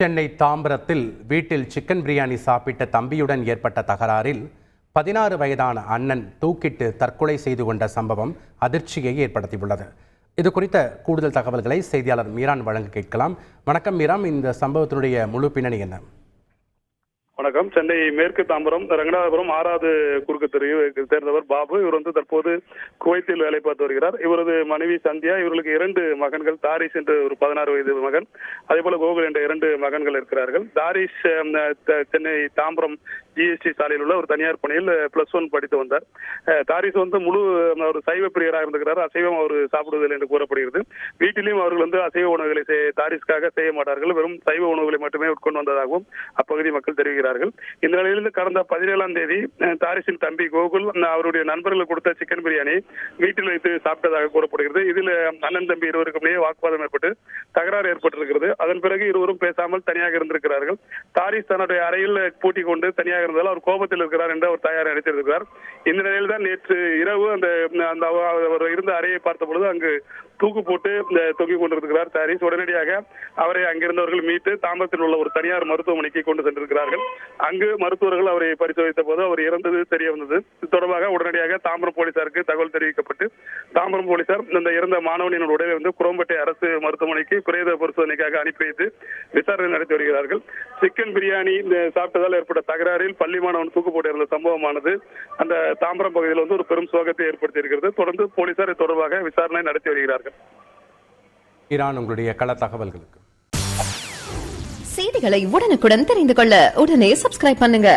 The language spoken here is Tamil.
சென்னை தாம்பரத்தில் வீட்டில் சிக்கன் பிரியாணி சாப்பிட்ட தம்பியுடன் ஏற்பட்ட தகராறில் 16 வயதான அண்ணன் தூக்கிட்டு தற்கொலை செய்து கொண்ட சம்பவம் அதிர்ச்சியை ஏற்படுத்தியுள்ளது. இது குறித்த கூடுதல் தகவல்களை செய்தியாளர் மீரான் வழங்க கேட்கலாம். வணக்கம் மீரான், இந்த சம்பவத்தினுடைய முழு பின்னணி என்ன? வணக்கம். சென்னை மேற்கு தாம்பரம் ரங்கநாதபுரம் 6வது குறுக்கு தெருவை சேர்ந்தவர் பாபு. இவர் தற்போது குவைத்தில் வேலை பார்த்து வருகிறார். இவரது மனைவி சந்தியா, இவர்களுக்கு 2 மகன்கள். தாரிஷ் என்ற ஒரு 16 வயது மகன், அதே போல கோகுல் என்ற 2 மகன்கள் இருக்கிறார்கள். தாரிஷ் சென்னை தாம்பரம் ஜிஎஸ்டி சாலையில் உள்ள ஒரு தனியார் பணியில் +1 படித்து வந்தார். தாரிஷ் முழு ஒரு சைவ பிரியராக இருந்திருக்கிறார். அசைவம் அவர் சாப்பிடுவதில்லை என்று கூறப்படுகிறது. வீட்டிலையும் அவர்கள் அசைவ உணவுகளை தாரிஷ்காக செய்ய மாட்டார்கள், வெறும் சைவ உணவுகளை மட்டுமே உட்கொண்டு வந்ததாகவும் அப்பகுதி மக்கள் தெரிவிக்கிறார்கள். இந்த நிலையில் கடந்த 17ஆம் தேதி தாரிஷின் தம்பி கோகுல் அவருடைய நண்பர்கள் கொடுத்த சிக்கன் பிரியாணி வீட்டில் வைத்து சாப்பிட்டதாக கூறப்படுகிறது. இதில் அண்ணன் தம்பி இருவருக்கும் வாக்குவாதம் ஏற்பட்டு தகராறு ஏற்பட்டிருக்கிறது. அதன் பிறகு இருவரும் பேசாமல் தனியாக இருந்திருக்கிறார்கள். தாரிஷ் தன்னுடைய அறையில் பூட்டிக் கொண்டு தனியாக இருந்தால் அவர் கோபத்தில் இருக்கிறார் என்று அவர் தாயார் அழைத்திருக்கிறார். இந்த நிலையில் தான் நேற்று இரவு அவர் இருந்த அறையை பார்த்த பொழுது அங்கு தூக்கு போட்டு தொங்கிக் கொண்டிருக்கிறார் தாரிஷ். உடனடியாக அவரை அங்கிருந்தவர்கள் மீட்டு தாம்பரத்தில் உள்ள ஒரு தனியார் மருத்துவமனைக்கு கொண்டு சென்றிருக்கிறார்கள். அங்கு மருத்துவர்கள் அவரை பரிசோதித்த போது அவர் இறந்தது தெரிய வந்தது. இது தொடர்பாக உடனடியாக தாம்பரம் போலீசாருக்கு தகவல் தெரிவிக்கப்பட்டு தாம்பரம் போலீசார் இந்த இறந்த மாணவனின் உடலை குரோம்பேட்டை அரசு மருத்துவமனைக்கு பிரேத பரிசோதனைக்காக அனுப்பி வைத்து விசாரணை நடத்தி வருகிறார்கள். சிக்கன் பிரியாணி சாப்பிட்டதால் ஏற்பட்ட தகராறில் பள்ளி மாணவன் தூக்கு போட்டிருந்த சம்பவமானது அந்த தாம்பரம் பகுதியில் ஒரு பெரும் சோகத்தை ஏற்படுத்தி இருக்கிறது. தொடர்ந்து போலீசார் தொடர்பாக விசாரணை நடத்தி வருகிறார்கள். ஈரான், உங்களுடைய கள தகவல்களுக்கு. செய்திகளை உடனுக்குடன் தெரிந்து கொள்ள உடனே சப்ஸ்கிரைப் பண்ணுங்க.